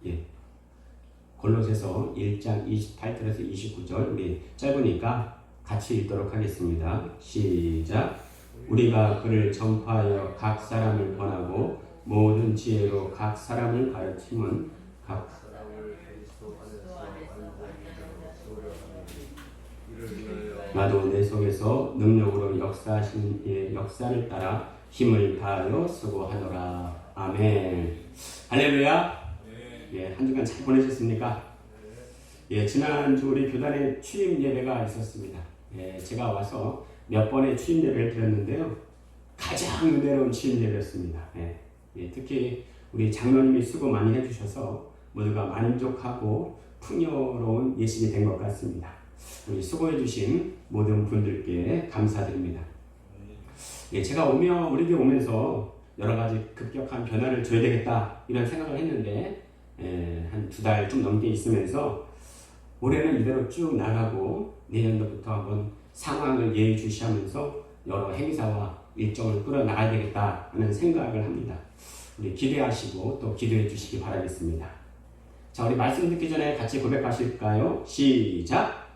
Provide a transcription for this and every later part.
예. 골로새서 1장 28절에서 29절 우리 짧으니까 같이 읽도록 하겠습니다. 시작. 우리가 그를 전파하여 각 사람을 권하고 모든 지혜로 각 사람을 가르침은 각 나도 내 속에서 능력으로 역사하신 이의 역사를 따라 힘을 다하여 수고하노라. 아멘. 할렐루야. 예, 한 주간 잘 보내셨습니까? 예, 지난주 우리 교단에 취임 예배가 있었습니다. 예, 제가 와서 몇 번의 취임 예배를 드렸는데요. 가장 은혜로운 취임 예배였습니다. 예, 예, 특히 우리 장로님이 수고 많이 해주셔서 모두가 만족하고 풍요로운 예식이 된 것 같습니다. 우리 수고해주신 모든 분들께 감사드립니다. 예, 제가 우리 교회 오면서 여러 가지 급격한 변화를 줘야 되겠다 이런 생각을 했는데 한 2달 좀 넘게 있으면서 올해는 이대로 쭉 나가고 내년도부터 한번 상황을 예의주시하면서 여러 행사와 일정을 끌어나가야 되겠다 하는 생각을 합니다. 우리 기대하시고 또 기도해 주시기 바라겠습니다. 자, 우리 말씀 듣기 전에 같이 고백하실까요? 시작!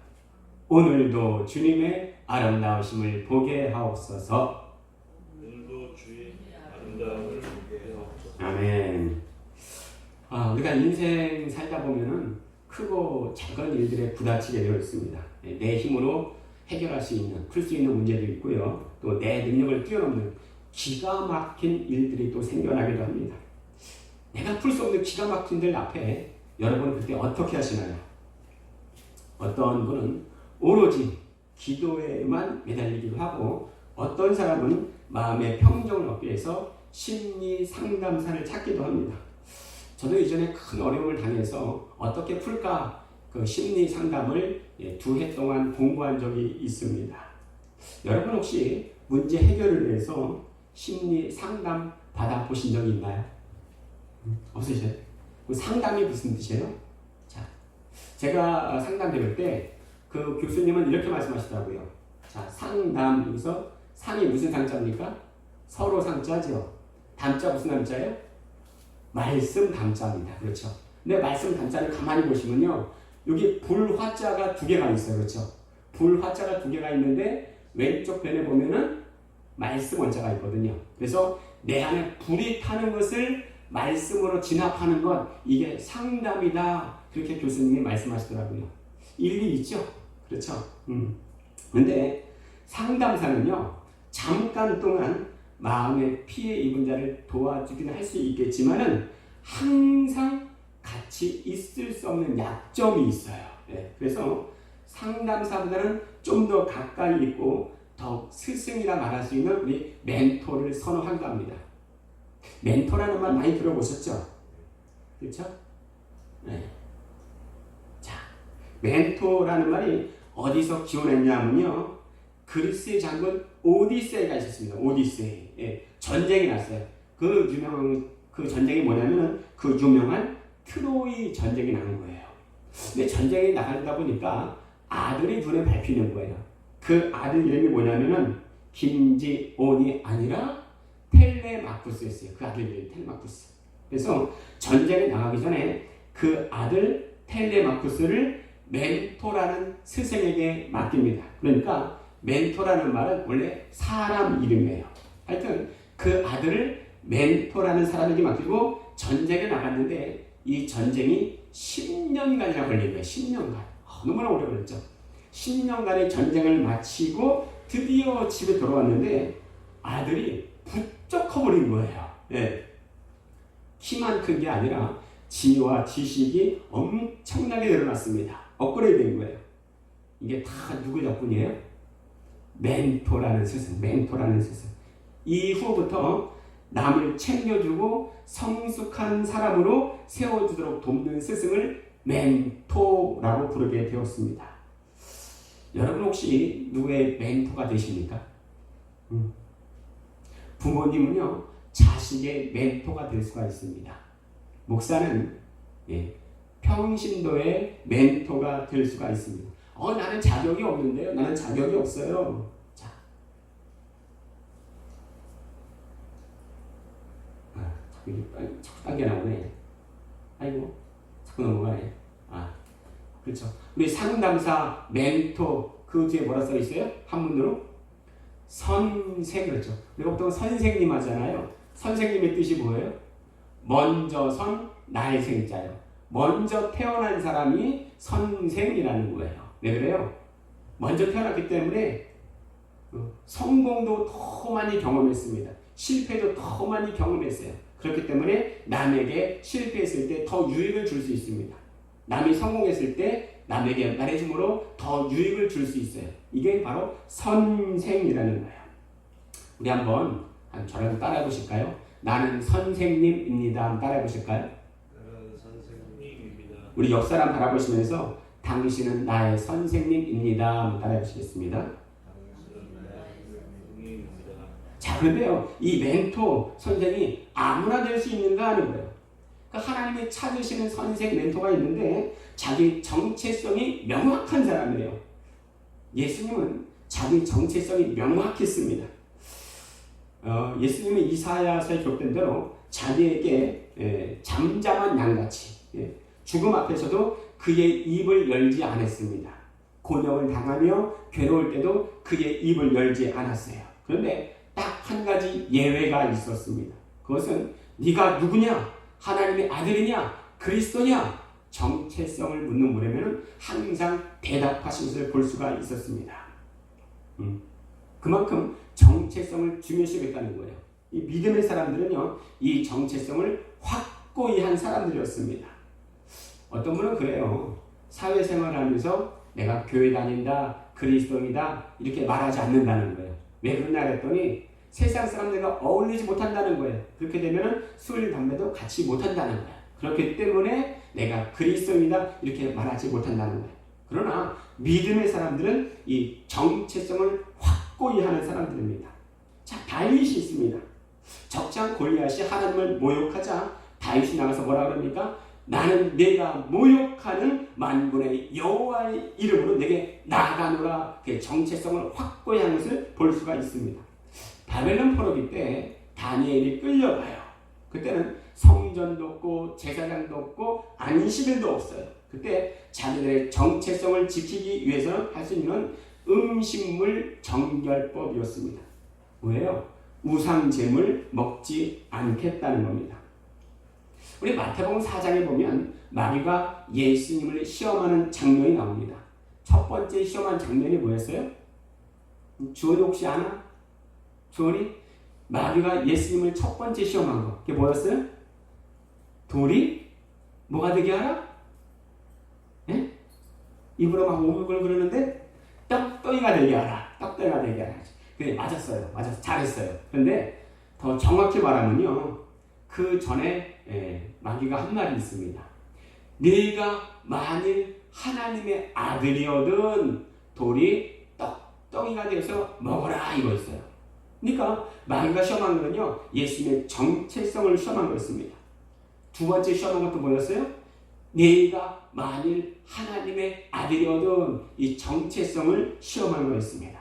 오늘도 주님의 아름다우심을 보게 하옵소서. 오늘도 주의 아름다움을 보게 하옵소서. 아멘. 우리가 인생 살다 보면은 크고 작은 일들에 부딪히게 되어 있습니다. 내 힘으로 해결할 수 있는, 풀 수 있는 문제도 있고요. 또 내 능력을 뛰어넘는 기가 막힌 일들이 또 생겨나기도 합니다. 내가 풀 수 없는 기가 막힌 일 앞에 여러분 그때 어떻게 하시나요? 어떤 분은 오로지 기도에만 매달리기도 하고 어떤 사람은 마음의 평정을 얻기 위해서 심리 상담사를 찾기도 합니다. 저도 이전에 큰 어려움을 당해서 어떻게 풀까 그 심리 상담을 2해 동안 공부한 적이 있습니다. 여러분 혹시 문제 해결을 위해서 심리 상담 받아보신 적이 있나요? 없으세요? 그 상담이 무슨 뜻이에요? 자, 제가 상담 배울 때 그 교수님은 이렇게 말씀하시더라고요. 자, 상담, 여기서 상이 무슨 상자입니까? 서로 상자죠. 담자 무슨 담자예요? 말씀 담자입니다. 그렇죠. 근데 말씀 담자를 가만히 보시면요. 여기 불화자가 2개가 있어요. 그렇죠. 불화자가 2개가 있는데 왼쪽 편에 보면은 말씀 원자가 있거든요. 그래서 내 안에 불이 타는 것을 말씀으로 진압하는 것, 이게 상담이다. 그렇게 교수님이 말씀하시더라고요. 일리 있죠? 그렇죠. 근데 상담사는요, 잠깐 동안 마음의 피해 입은 자를 도와주기는 할 수 있겠지만은 항상 같이 있을 수 없는 약점이 있어요. 네, 그래서 상담사보다는 좀 더 가까이 있고 더 스승이라 말할 수 있는 우리 멘토를 선호한다 합니다. 멘토라는 말 많이 들어보셨죠? 그렇죠? 네. 자, 멘토라는 말이 어디서 기원했냐면요, 그리스의 장군 오디세이가 있었습니다. 오디세이. 예, 전쟁이 났어요. 그 전쟁이 뭐냐면은 그 유명한 트로이 전쟁이 나는 거예요. 근데 전쟁이 나가다 보니까 아들이 눈에 밟히는 거예요. 그 아들 이름이 뭐냐면은 김지온이 아니라 텔레마쿠스였어요. 그 아들 이름이 텔레마쿠스. 그래서 전쟁에 나가기 전에 그 아들 텔레마쿠스를 멘토라는 스승에게 맡깁니다. 그러니까 멘토라는 말은 원래 사람 이름이에요. 하여튼 그 아들을 멘토라는 사람에게 맡기고 전쟁에 나갔는데 이 전쟁이 10년간이나 걸린 거예요. 10년간. 너무나 오래 걸렸죠. 10년간의 전쟁을 마치고 드디어 집에 돌아왔는데 아들이 부쩍 커버린 거예요. 네. 키만 큰 게 아니라 지혜와 지식이 엄청나게 늘어났습니다. 업그레이드 된 거예요. 이게 다 누구 덕분이에요? 멘토라는 스승, 멘토라는 스승. 이후부터 남을 챙겨주고 성숙한 사람으로 세워주도록 돕는 스승을 멘토라고 부르게 되었습니다. 여러분 혹시 누구의 멘토가 되십니까? 부모님은요, 자식의 멘토가 될 수가 있습니다. 목사는 평신도의 멘토가 될 수가 있습니다. 나는 자격이 없는데요. 나는 자격이 없어요. 자, 자꾸 당겨 나오네. 아이고, 자꾸 넘어가네. 그렇죠. 우리 상담사, 멘토 그 뒤에 뭐라 써 있어요? 한문으로 선생. 그렇죠. 우리가 보통 선생님 하잖아요. 선생님의 뜻이 뭐예요? 먼저 선 나의 생자요. 먼저 태어난 사람이 선생이라는 거예요. 왜 그래요? 먼저 태어났기 때문에 성공도 더 많이 경험했습니다. 실패도 더 많이 경험했어요. 그렇기 때문에 남에게 실패했을 때 더 유익을 줄 수 있습니다. 남이 성공했을 때 남에게 말해줌으로 더 유익을 줄 수 있어요. 이게 바로 선생이라는 거예요. 우리 한번 저랑 따라해 보실까요? 나는 선생님입니다. 한번 따라해 보실까요? 나는 선생님입니다. 우리 옆 사람 바라보시면서 당신은 나의 선생님입니다. 한번 따라해 보시겠습니다. 당신은 나의 선생님입니다. 자, 그런데요, 이 멘토 선생이 아무나 될 수 있는가 하는 거예요. 그러니까 하나님이 찾으시는 선생 멘토가 있는데 자기 정체성이 명확한 사람이에요. 예수님은 자기 정체성이 명확했습니다. 예수님은 이사야서에 기록된 대로 자기에게 잠잠한 양같이 죽음 앞에서도 그의 입을 열지 않았습니다. 곤욕을 당하며 괴로울 때도 그의 입을 열지 않았어요. 그런데 딱 한 가지 예외가 있었습니다. 그것은 네가 누구냐? 하나님의 아들이냐? 그리스도냐? 정체성을 묻는 물에는 항상 대답하신 것을 볼 수가 있었습니다. 그만큼 정체성을 중요시했다는 거예요. 이 믿음의 사람들은요, 이 정체성을 확고히 한 사람들이었습니다. 어떤 분은 그래요. 사회생활을 하면서 내가 교회 다닌다, 그리스도인이다 이렇게 말하지 않는다는 거예요. 왜 그러냐 그랬더니 세상 사람들과 어울리지 못한다는 거예요. 그렇게 되면 술, 담배도 같이 못한다는 거예요. 그렇기 때문에 내가 그리스도인이다 이렇게 말하지 못한다는 거예요. 그러나 믿음의 사람들은 이 정체성을 확고히 하는 사람들입니다. 자, 다윗이 있습니다. 적장 골리앗이 하나님을 모욕하자 다윗이 나가서 뭐라 그럽니까? 나는 내가 모욕하는 만군의 여호와의 이름으로 내게 나아가노라. 그 정체성을 확고히 하는 것을 볼 수가 있습니다. 바벨론 포로기 때 다니엘이 끌려가요. 그때는 성전도 없고 제사장도 없고 안식일도 없어요. 그때 자기들의 정체성을 지키기 위해서는 할 수 있는 음식물 정결법이었습니다. 뭐예요? 우상제물 먹지 않겠다는 겁니다. 우리 마태복음 4장에 보면 마귀가 예수님을 시험하는 장면이 나옵니다. 첫 번째 시험한 장면이 뭐였어요? 주원이 혹시 아나? 주원이? 마귀가 예수님을 첫 번째 시험한 거 그게 뭐였어요? 돌이 뭐가 되게 하라? 예? 입으로 막 오글오글 그러는데 떡덩이가 되게 하라. 떡덩이가 되게 하라. 그래, 맞았어요. 잘했어요. 그런데 더 정확히 말하면요, 그 전에 마귀가 한 말이 있습니다. 네가 만일 하나님의 아들이어든 돌이 떡덩이가 되어서 먹어라 이거였어요. 그러니까 마귀가 시험한 거는요, 예수님의 정체성을 시험한 거였습니다. 두 번째 시험한 것도 뭐였어요? 네가 만일 하나님의 아들이어든 이 정체성을 시험한 거였습니다.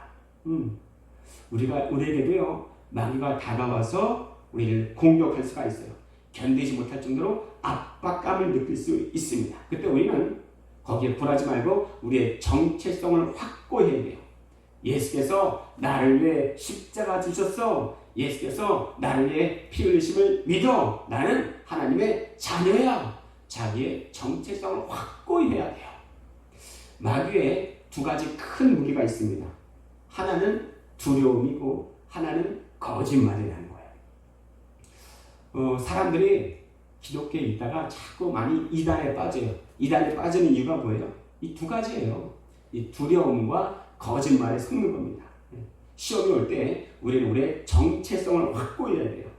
우리에게도요, 마귀가 다가와서 우리를 공격할 수가 있어요. 견디지 못할 정도로 압박감을 느낄 수 있습니다. 그때 우리는 거기에 굴하지 말고 우리의 정체성을 확고히 해야 돼요. 예수께서 나를 위해 십자가 지셨어. 예수께서 나를 위해 피 흘리심을 믿어. 나는 하나님의 자녀야. 자기의 정체성을 확고히 해야 돼요. 마귀의 두 가지 큰 무기가 있습니다. 하나는 두려움이고 하나는 거짓말이라는 거예요. 사람들이 기독교에 있다가 자꾸 많이 이단에 빠져요. 이단에 빠지는 이유가 뭐예요? 이 두 가지예요. 이 두려움과 거짓말에 속는 겁니다. 시험이 올 때 우리는 우리의 정체성을 확고히 해야 돼요.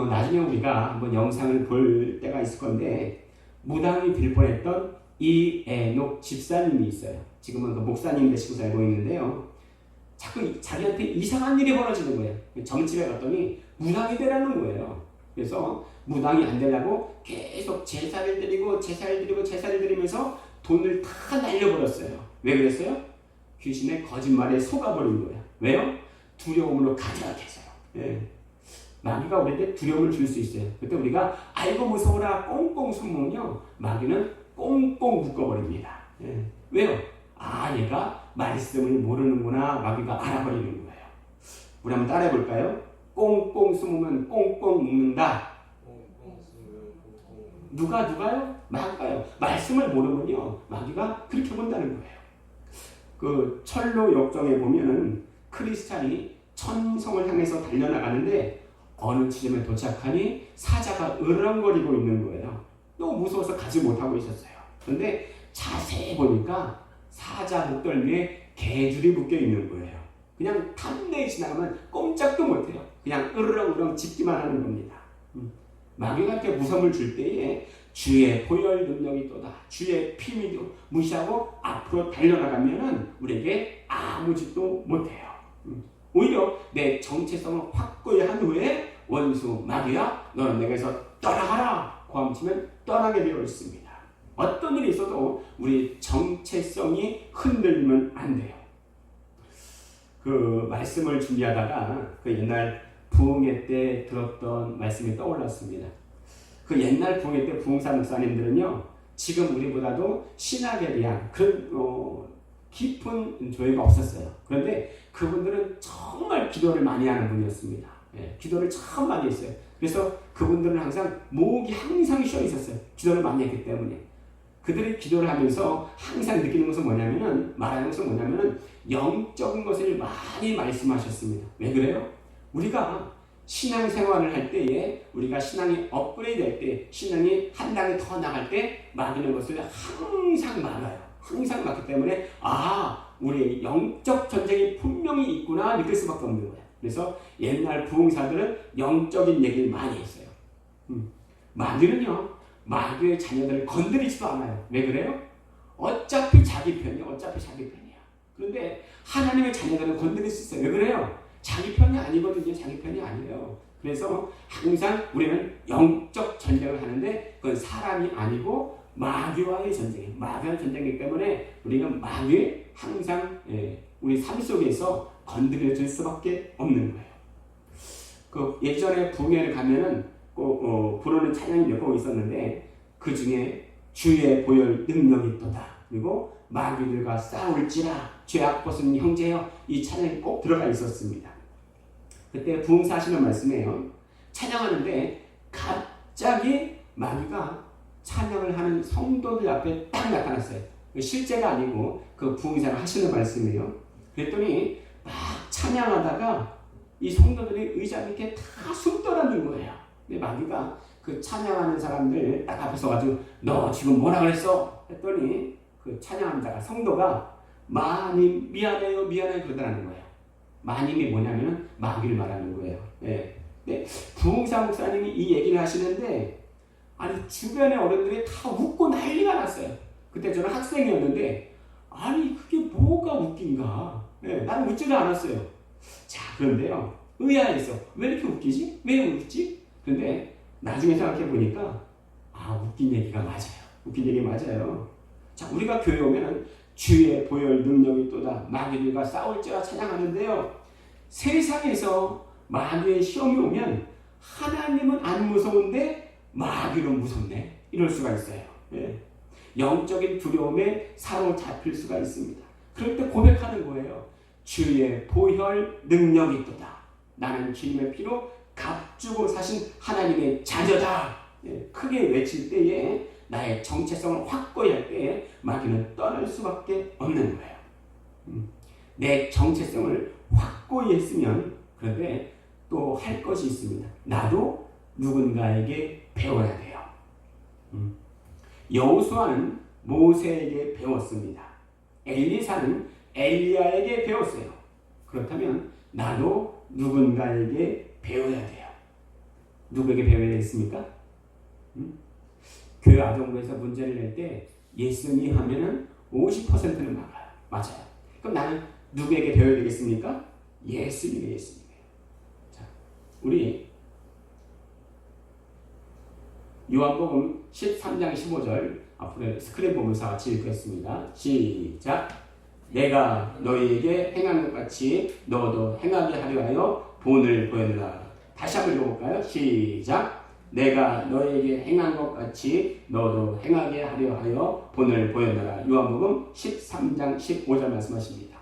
나중에 우리가 한번 영상을 볼 때가 있을 건데, 무당이 될 뻔했던 이에녹 집사님이 있어요. 지금은 그 목사님 되시고 살고 있는데요. 자꾸 자기한테 이상한 일이 벌어지는 거예요. 점집에 갔더니 무당이 되라는 거예요. 그래서 무당이 안 되려고 계속 제사를 드리면서 돈을 다 날려버렸어요. 왜 그랬어요? 귀신의 거짓말에 속아버린 거예요. 왜요? 두려움으로 가득해서요. 예. 마귀가 우리에게 두려움을 줄 수 있어요. 그때 우리가 아이고 무서워라 꽁꽁 숨으면요, 마귀는 꽁꽁 묶어버립니다. 예. 왜요? 아, 얘가 말씀을 모르는구나. 마귀가 알아버리는 거예요. 우리 한번 따라해 볼까요? 꽁꽁 숨으면 꽁꽁 묶는다. 누가요? 마귀가요. 말씀을 모르면요, 마귀가 그렇게 본다는 거예요. 그 철로 역정에 보면은 크리스찬이 천성을 향해서 달려나가는데 어느 지점에 도착하니 사자가 으렁거리고 있는 거예요. 너무 무서워서 가지 못하고 있었어요. 그런데 자세히 보니까 사자 목덜미에 개줄이 묶여 있는 거예요. 그냥 탐내에 지나가면 꼼짝도 못해요. 그냥 으르렁으렁 짚기만 하는 겁니다. 마귀가 이렇게 무서움을 줄 때에 주의 보혈 능력이 또다, 주의 피미도 무시하고 앞으로 달려나가면은 우리에게 아무 짓도 못해요. 오히려 내 정체성을 확고히 한 후에 원수 마귀야, 너는 내게서 떠나가라 고함치면 떠나게 되어 있습니다. 어떤 일이 있어도 우리 정체성이 흔들리면 안 돼요. 그 말씀을 준비하다가 그 옛날 부흥회 때 들었던 말씀이 떠올랐습니다. 그 옛날 부흥회 때 부흥사 목사님들은요, 지금 우리보다도 신학에 대한 그런 깊은 조예가 없었어요. 그런데 그분들은 정말 기도를 많이 하는 분이었습니다. 예, 기도를 참 많이 했어요. 그래서 그분들은 항상 목이 항상 쉬어 있었어요. 기도를 많이 했기 때문에. 그들이 기도를 하면서 항상 느끼는 것은 뭐냐면은, 말하는 것은 뭐냐면은 영적인 것을 많이 말씀하셨습니다. 왜 그래요? 우리가 신앙생활을 할 때에, 우리가 신앙이 업그레이드 할 때, 신앙이 한 단계 더 나갈 때 막는 것을 항상 막아요. 항상 막기 때문에 우리의 영적 전쟁이 분명히 있구나 느낄 수밖에 없는 거예요. 그래서 옛날 부흥사들은 영적인 얘기를 많이 했어요. 마귀는요, 마귀의 자녀들을 건드리지도 않아요. 왜 그래요? 어차피 자기 편이야. 그런데 하나님의 자녀들은 건드릴 수 있어요. 왜 그래요? 자기 편이 아니거든요. 자기 편이 아니에요. 그래서 항상 우리는 영적 전쟁을 하는데 그건 사람이 아니고 마귀와의 전쟁이에요. 마귀와의 전쟁이기 때문에 우리는 마귀에 항상 우리 삶 속에서 건드려질 수밖에 없는 거예요. 그 예전에 부흥회를 가면은 꼭 부르는 찬양이 몇 곡 있었는데 그 중에 주의 보혈 능력이 있도다, 그리고 마귀들과 싸울지라 죄악 벗은 형제여, 이 찬양이 꼭 들어가 있었습니다. 그때 부흥사 하시는 말씀이에요. 찬양하는데 갑자기 마귀가 찬양을 하는 성도들 앞에 딱 나타났어요. 실제가 아니고 그 부흥사를 하시는 말씀이에요. 그랬더니 막 찬양하다가 이 성도들이 의자 밑에 다 숨더라는 거예요. 근데 마귀가 그 찬양하는 사람들 딱 앞에 서가지고 너 지금 뭐라 그랬어? 했더니 그 찬양하는 자가, 성도가 마님 미안해요 그러더라는 거예요. 마님이 뭐냐면은 마귀를 말하는 거예요. 네. 근데 부흥사 목사님이 이 얘기를 하시는데 아니 주변의 어른들이 다 웃고 난리가 났어요. 그때 저는 학생이었는데 아니 그게 뭐가 웃긴가? 네, 나는 웃지도 않았어요. 자, 그런데요, 의아해서 왜 이렇게 웃기지? 왜 웃지? 근데 나중에 생각해 보니까 웃긴 얘기가 맞아요. 웃긴 얘기 맞아요. 자, 우리가 교회 오면은 주의 보혈 능력이 또다, 마귀들과 싸울지라 찬양하는데요, 세상에서 마귀의 시험이 오면 하나님은 안 무서운데 마귀는 무섭네, 이럴 수가 있어요. 예. 영적인 두려움에 사로잡힐 수가 있습니다. 그럴 때 고백하는 거예요. 주의 보혈 능력이 있도다. 나는 주님의 피로 값주고 사신 하나님의 자녀다. 예. 크게 외칠 때에, 나의 정체성을 확고히 할 때에 마귀는 떠날 수밖에 없는 거예요. 내 정체성을 확고히 했으면, 그런데 또 할 것이 있습니다. 나도 누군가에게 배워야 돼요. 여호수아는 모세에게 배웠습니다. 엘리사는 엘리야에게 배웠어요. 그렇다면 나도 누군가에게 배워야 돼요. 누구에게 배워야 되겠습니까? 교회 아동부에서 문제를 낼 때 예수님 하면은 50%는 막아요. 맞아요. 그럼 나는 누구에게 배워야 되겠습니까? 예수님이에요. 자, 우리 요한복음 13장 15절 앞으로 스크린 보면서 같이 읽겠습니다. 시작. 내가 너희에게 행한 것 같이 너도 행하게 하려 하여 본을 보였노라. 다시 한번 읽어볼까요? 시작. 내가 너에게 행한 것 같이 너도 행하게 하려 하여 본을 보였노라. 요한복음 13장 15절 말씀하십니다.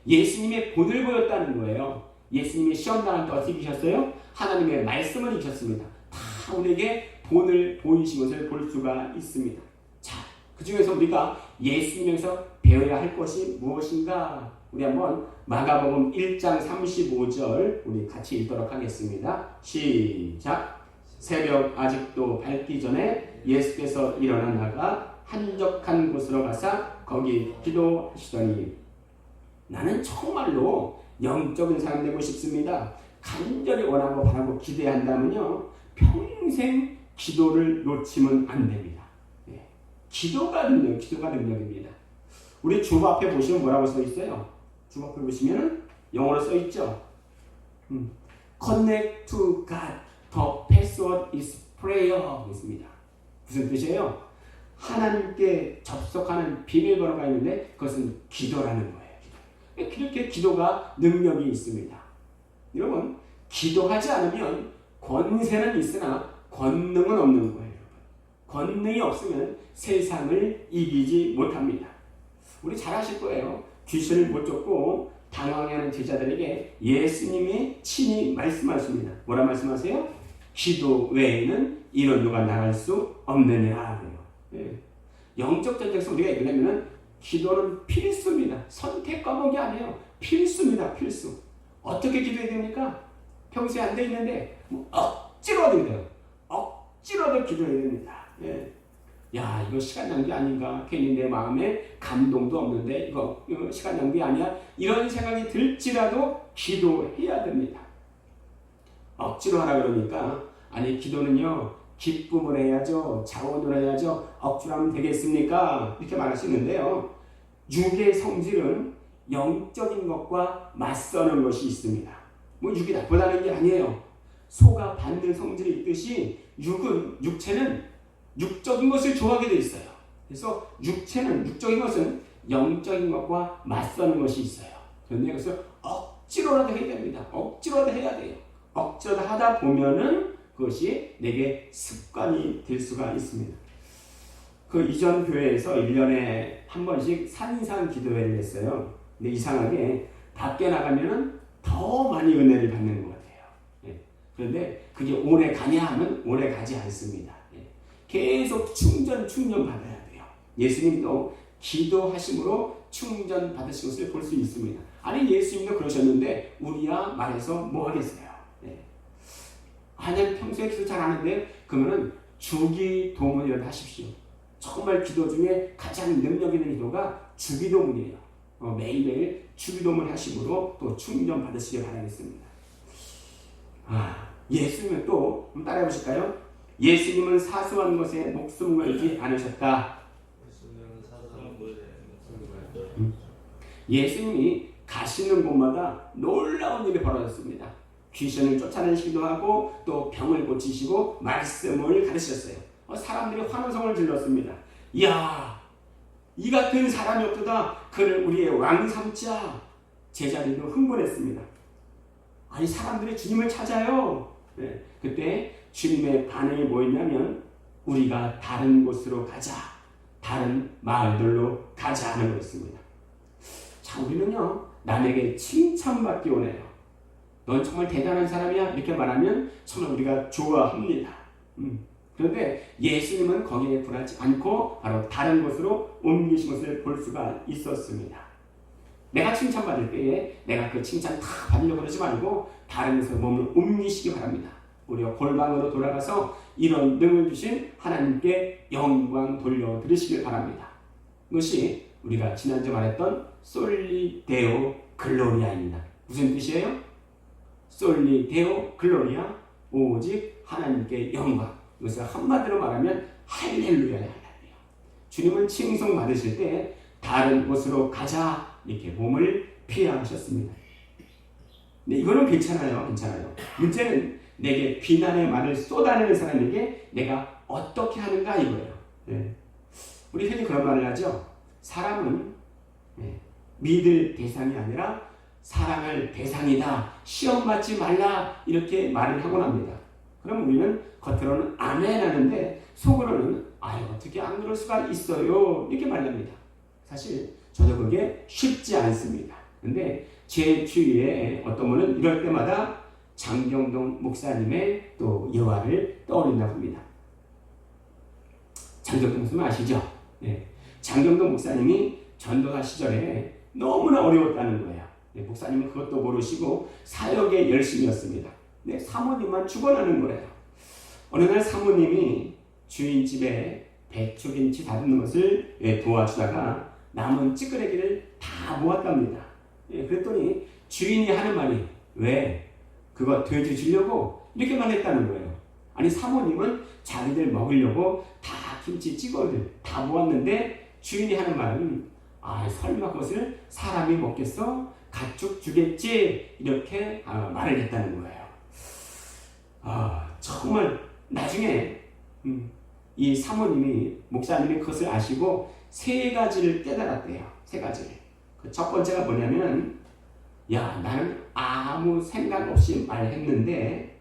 예수님의 본을 보였다는 거예요. 예수님이 시험당할 때 어떻게 계셨어요? 하나님의 말씀을 주셨습니다. 다 우리에게 본을 보이신 것을 볼 수가 있습니다. 자, 그 중에서 우리가 예수님에서 배워야 할 것이 무엇인가? 우리 한번 마가복음 1장 35절 우리 같이 읽도록 하겠습니다. 시작. 새벽 아직도 밝기 전에 예수께서 일어나 나가 한적한 곳으로 가사 거기 기도하시더니 나는 정말로 영적인 사람 되고 싶습니다. 간절히 원하고 바라고 기대한다면요 평생 기도를 놓치면 안 됩니다. 네. 기도가 능력입니다. 우리 주보 앞에 보시면 뭐라고 써 있어요? 주보 앞에 보시면 영어로 써 있죠. Connect to God. The password is prayer. 있습니다. 무슨 뜻이에요? 하나님께 접속하는 비밀번호가 있는데 그것은 기도라는 거예요. 그렇게 기도가 능력이 있습니다. 여러분, 기도하지 않으면 권세는 있으나 권능은 없는 거예요. 권능이 없으면 세상을 이기지 못합니다. 우리 잘 아실 거예요. 귀신을 못 쫓고 당황해하는 제자들에게 예수님이 친히 말씀하십니다. 뭐라 말씀하세요? 기도 외에는 이런 누가 나갈 수 없느니라. 예. 영적 전쟁에서 우리가 얘기하면 기도는 필수입니다. 선택 과목이 아니에요. 필수입니다. 필수. 어떻게 기도해야 됩니까? 평소에 안 돼 있는데 억지로 하면 돼요. 억지로도 기도해야 됩니다. 예. 야, 이거 시간 낭비 아닌가? 괜히 내 마음에 감동도 없는데 이거 시간 낭비 아니야? 이런 생각이 들지라도 기도해야 됩니다. 억지로 하라 그러니까 아니 기도는요 기쁨을 해야죠. 자원을 해야죠. 억지로 하면 되겠습니까? 이렇게 말하시는데요. 육의 성질은 영적인 것과 맞서는 것이 있습니다. 뭐 육이 나쁘다는 게 아니에요. 소가 받는 성질이 있듯이 육체는 육적인 것을 좋아하게 돼 있어요. 그래서 육적인 것은 영적인 것과 맞서는 것이 있어요. 그런데 그것을 억지로라도 해야 됩니다. 억지로라도 해야 돼요. 억지로 하다 보면은 그것이 내게 습관이 될 수가 있습니다. 그 이전 교회에서 1년에 한 번씩 산상 기도회를 했어요. 근데 이상하게 밖에 나가면은 더 많이 은혜를 받는 것 같아요. 예. 그런데 그게 오래 가냐 하면 오래 가지 않습니다. 예. 계속 충전 받아야 돼요. 예수님도 기도하심으로 충전 받으신 것을 볼 수 있습니다. 아니 예수님도 그러셨는데 우리야 말해서 뭐 하겠어요? 하나님 평소에 기도 잘 하는데 그러면은 주기도문이라도 하십시오. 정말 기도 중에 가장 능력 있는 기도가 주기도문이에요. 매일매일 주기도문 하심으로 또 충전 받으시길 바라겠습니다. 예수님은 또 한번 따라해 보실까요? 예수님은 사소한 것에 목숨 걸지 않으셨다. 예수님이 가시는 곳마다 놀라운 일이 벌어졌습니다. 귀신을 쫓아내시기도 하고 또 병을 고치시고 말씀을 가르치셨어요. 사람들이 환호성을 질렀습니다. 이야, 이 같은 사람이 없도다. 그를 우리의 왕 삼자. 제자들도 흥분했습니다. 아니 사람들이 주님을 찾아요. 네, 그때 주님의 반응이 뭐였냐면 우리가 다른 곳으로 가자. 다른 마을들로 가자 하는 거였습니다. 자, 우리는요 남에게 칭찬받기 원해요. 넌 정말 대단한 사람이야 이렇게 말하면 정말 우리가 좋아합니다. 그런데 예수님은 거기에 굴하지 않고 바로 다른 곳으로 옮기신 것을 볼 수가 있었습니다. 내가 칭찬받을 때에 내가 그 칭찬 다 받으려고 그러지 말고 다른 곳으로 몸을 옮기시기 바랍니다. 우리가 골방으로 돌아가서 이런 능을 주신 하나님께 영광 돌려드리시길 바랍니다. 이것이 우리가 지난주 말했던 솔리 데오 글로리아입니다. 무슨 뜻이에요? 솔리 데오 글로리아, 오직 하나님께 영광. 이것을 한마디로 말하면 할렐루야야, 할렐루야. 주님은 칭송 받으실 때 다른 곳으로 가자 이렇게 몸을 피하셨습니다. 근데 이거는 괜찮아요. 문제는 내게 비난의 말을 쏟아내는 사람에게 내가 어떻게 하는가 이거예요. 네. 우리 흔히 그런 말을 하죠. 사람은 믿을 대상이 아니라 사랑할 대상이다. 시험 받지 말라. 이렇게 말을 하곤 합니다. 그럼 우리는 겉으로는 아멘 하는데 속으로는 아유 어떻게 안 그럴 수가 있어요. 이렇게 말합니다. 사실 저도 그게 쉽지 않습니다. 근데 제 주위에 어떤 분은 이럴 때마다 장경동 목사님의 또 예화를 떠올린다고 합니다. 장경동 목사님 아시죠? 네. 장경동 목사님이 전도사 시절에 너무나 어려웠다는 거예요. 네, 목사님은 그것도 모르시고 사역에 열심이었습니다. 네, 사모님만 죽어나는 거예요. 어느 날 사모님이 주인 집에 배추김치 다듬는 것을 도와주다가 남은 찌끄레기를 다 모았답니다. 그랬더니 주인이 하는 말이 왜 그거 돼지 주려고 이렇게만 했다는 거예요. 아니 사모님은 자기들 먹으려고 다 김치 찌꺼기를 다 모았는데 주인이 하는 말은 아 설마 그것을 사람이 먹겠어? 가축 주겠지? 이렇게 말을 했다는 거예요. 정말 나중에 이 사모님이 목사님이 그것을 아시고 세 가지를 깨달았대요. 세 가지를. 그 첫 번째가 뭐냐면 야 나는 아무 생각 없이 말했는데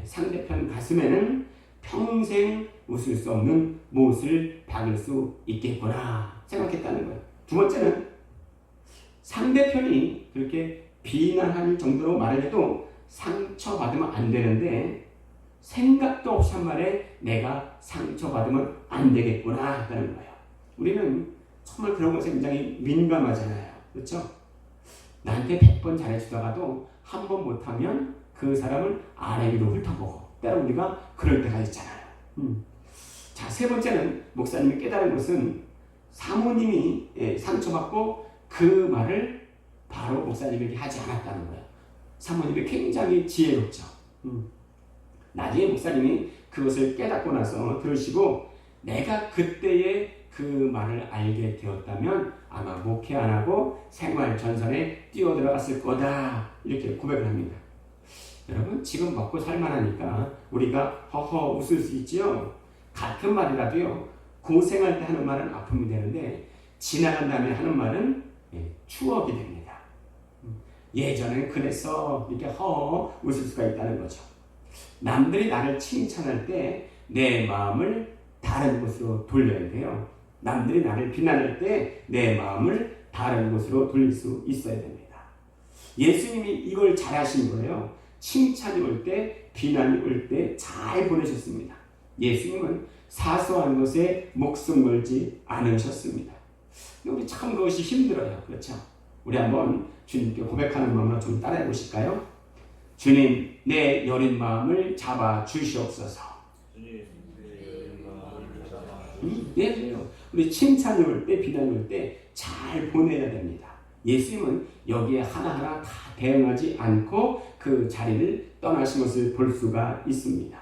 상대편 가슴에는 평생 웃을 수 없는 못을 박을 수 있겠구나 생각했다는 거예요. 두 번째는 상대편이 그렇게 비난할 정도로 말을 해도 상처받으면 안 되는데 생각도 없이 한 말에 내가 상처받으면 안 되겠구나 했다는 거예요. 우리는 정말 그런 것에 굉장히 민감하잖아요. 그렇죠? 나한테 100번 잘해주다가도 한 번 못하면 그 사람을 아래 위로 훑어보고 때로 우리가 그럴 때가 있잖아요. 자, 세 번째는 목사님이 깨달은 것은 사모님이 상처받고 그 말을 바로 목사님에게 하지 않았다는 거예요. 사모님이 굉장히 지혜롭죠. 나중에 목사님이 그것을 깨닫고 나서 들으시고 내가 그때의 그 말을 알게 되었다면 아마 목회 안 하고 생활 전선에 뛰어들어갔을 거다 이렇게 고백을 합니다. 여러분 지금 먹고 살만하니까 우리가 허허 웃을 수 있지요. 같은 말이라도요 고생할 때 하는 말은 아픔이 되는데 지나간 다음에 하는 말은 추억이 됩니다. 예전엔 그래서 이렇게 허허 웃을 수가 있다는 거죠. 남들이 나를 칭찬할 때 내 마음을 다른 곳으로 돌려야 돼요. 남들이 나를 비난할 때 내 마음을 다른 곳으로 돌릴 수 있어야 됩니다. 예수님이 이걸 잘 하신 거예요. 칭찬이 올 때, 비난이 올 때 잘 보내셨습니다. 예수님은 사소한 것에 목숨 걸지 않으셨습니다. 우리 참 그것이 힘들어요. 그렇죠? 우리 한번 주님께 고백하는 마음으로 좀 따라해 보실까요? 주님, 내 여린 마음을 잡아 주시옵소서. 그래요. 우리 칭찬이 올 때, 비난이 올 때 잘 보내야 됩니다. 예수님은 여기에 하나하나 다 대응하지 않고 그 자리를 떠나신 것을 볼 수가 있습니다.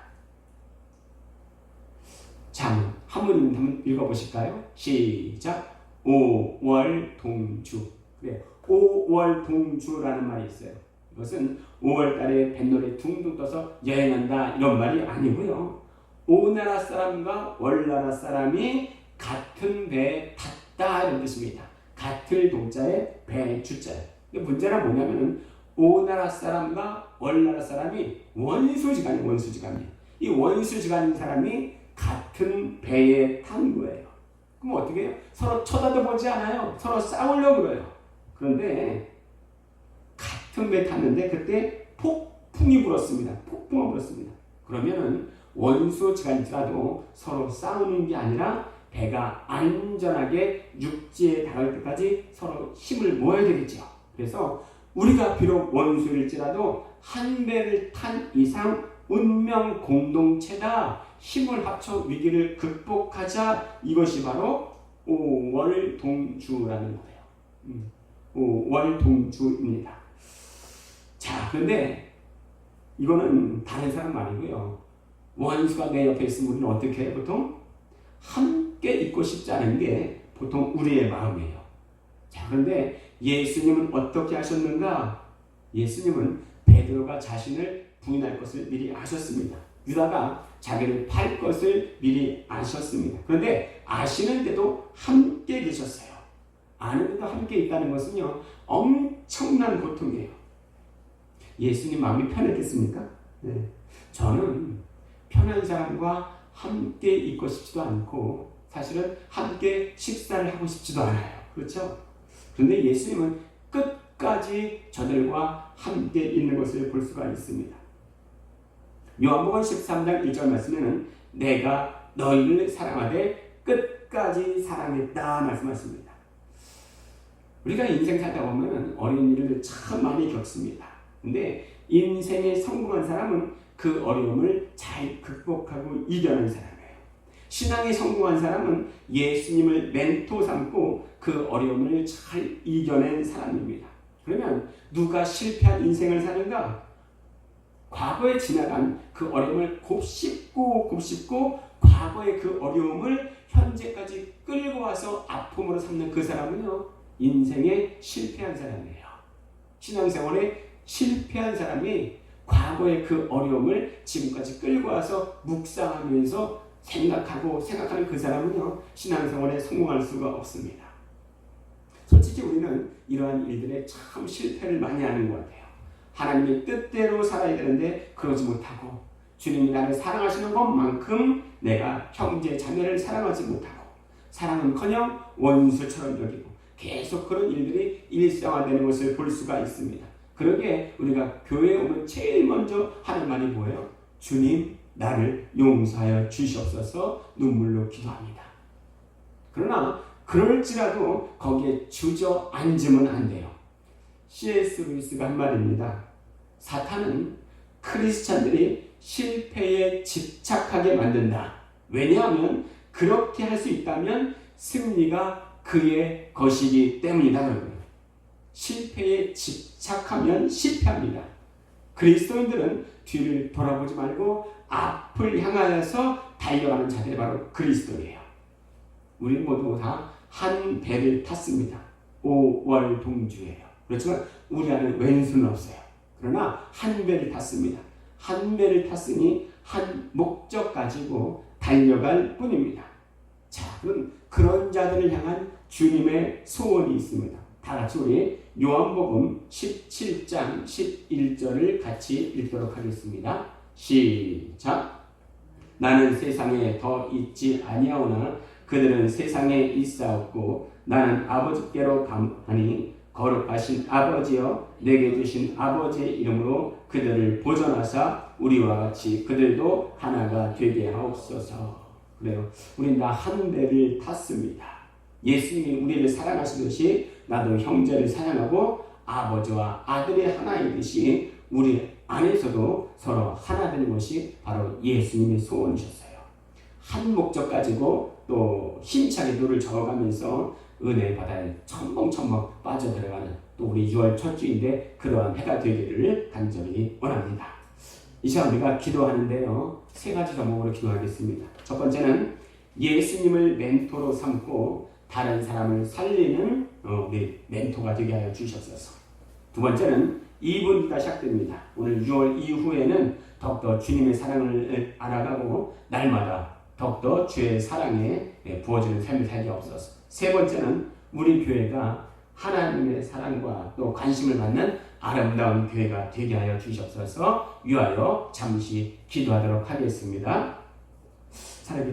자, 한번 한번 읽어보실까요? 시작. 5월 동주. 그래, 5월 동주라는 말이 있어요. 이것은 5월 달에 뱃놀이 둥둥 떠서 여행한다 이런 말이 아니고요. 오나라 사람과 월나라 사람이 같은 배에 탔다 이런 뜻입니다. 같은 동자에 배의 주자예요. 문제는 뭐냐면은 오나라 사람과 월나라 사람이 원수지간이에요. 원수지간이에요. 이 원수지간인 사람이 같은 배에 탄 거예요. 그럼 어떻게 해요? 서로 쳐다도 보지 않아요. 서로 싸우려고 그래요. 그런데 같은 배에 탔는데 그때 폭풍이 불었습니다. 폭풍이 불었습니다. 그러면은 원수지간이라도 서로 싸우는 게 아니라 배가 안전하게 육지에 닿을 때까지 서로 힘을 모아야 되겠죠. 그래서 우리가 비록 원수일지라도 한 배를 탄 이상 운명 공동체다. 힘을 합쳐 위기를 극복하자. 이것이 바로 5월 동주라는 거예요. 5월 동주입니다. 자, 그런데 이거는 다른 사람 말이고요. 원수가 내 옆에 있으면 우리는 어떻게 해요? 보통 함께 있고 싶지 않은 게 보통 우리의 마음이에요. 자, 그런데 예수님은 어떻게 하셨는가? 예수님은 베드로가 자신을 부인할 것을 미리 아셨습니다. 유다가 자기를 팔 것을 미리 아셨습니다. 그런데 아시는데도 함께 계셨어요. 아는데도 함께 있다는 것은요, 엄청난 고통이에요. 예수님 마음이 편했겠습니까? 네. 저는 편한 사람과 함께 있고 싶지도 않고 사실은 함께 식사를 하고 싶지도 않아요. 그렇죠? 그런데 예수님은 끝까지 저들과 함께 있는 것을 볼 수가 있습니다. 요한복음 13장 1절 말씀에는 내가 너희를 사랑하되 끝까지 사랑했다 말씀하십니다. 우리가 인생 살다 보면 어려운 일을 참 많이 겪습니다. 근데 인생에 성공한 사람은 그 어려움을 잘 극복하고 이겨낸 사람이에요. 신앙에 성공한 사람은 예수님을 멘토 삼고 그 어려움을 잘 이겨낸 사람입니다. 그러면 누가 실패한 인생을 사는가? 과거에 지나간 그 어려움을 곱씹고 과거의 그 어려움을 현재까지 끌고 와서 아픔으로 삼는 그 사람은요, 인생에 실패한 사람이에요. 신앙생활에 실패한 사람이 과거의 그 어려움을 지금까지 끌고 와서 묵상하면서 생각하는 그 사람은요, 신앙생활에 성공할 수가 없습니다. 솔직히 우리는 이러한 일들에 참 실패를 많이 하는 것 같아요. 하나님의 뜻대로 살아야 되는데 그러지 못하고, 주님이 나를 사랑하시는 것만큼 내가 형제 자매를 사랑하지 못하고, 사랑은커녕 원수처럼 여기고, 계속 그런 일들이 일상화되는 것을 볼 수가 있습니다. 그러기에 우리가 교회에 오면 제일 먼저 하는 말이 뭐예요? 주님, 나를 용서하여 주시옵소서. 눈물로 기도합니다. 그러나 그럴지라도 거기에 주저앉으면 안 돼요. C.S. 루이스가 한 말입니다. 사탄은 크리스찬들이 실패에 집착하게 만든다. 왜냐하면 그렇게 할 수 있다면 승리가 그의 것이기 때문이다. 실패에 집착하면 실패합니다. 그리스도인들은 뒤를 돌아보지 말고 앞을 향하여서 달려가는 자들이 바로 그리스도예요. 우리 모두 다 한 배를 탔습니다. 5월 동주예요. 그렇지만 우리 안에 왼수는 없어요. 그러나 한 배를 탔습니다. 한 배를 탔으니 한 목적 가지고 달려갈 뿐입니다. 자, 그럼 그런 자들을 향한 주님의 소원이 있습니다. 다 같이 우리 요한복음 17장 11절을 같이 읽도록 하겠습니다. 시작. 나는 세상에 더 있지 아니하오나 그들은 세상에 있사옵고 나는 아버지께로 가니 거룩하신 아버지여 내게 주신 아버지의 이름으로 그들을 보존하사 우리와 같이 그들도 하나가 되게 하옵소서. 그래요. 우린 다 한 배를 탔습니다. 예수님이 우리를 사랑하시듯이 나도 형제를 사랑하고 아버지와 아들이 하나이듯이 우리 안에서도 서로 하나 되는 것이 바로 예수님의 소원이셨어요. 한 목적 가지고 또 힘차게 눈을 저어가면서 은혜 바다에 첨벙첨벙 빠져들어가는 또 우리 6월 첫 주인데 그러한 해가 되기를 간절히 원합니다. 이 시간 우리가 기도하는데요, 세 가지 제목으로 기도하겠습니다. 첫 번째는 예수님을 멘토로 삼고 다른 사람을 살리는 우리 멘토가 되게 하여 주셨소서. 두 번째는 2분기가 시작됩니다. 오늘 6월 이후에는 더욱더 주님의 사랑을 알아가고 날마다 더욱더 주의 사랑에 부어지는 삶을 살게 없어서. 세 번째는 우리 교회가 하나님의 사랑과 또 관심을 받는 아름다운 교회가 되게 하여 주시옵소서. 위하여 잠시 기도하도록 하겠습니다. 살아계신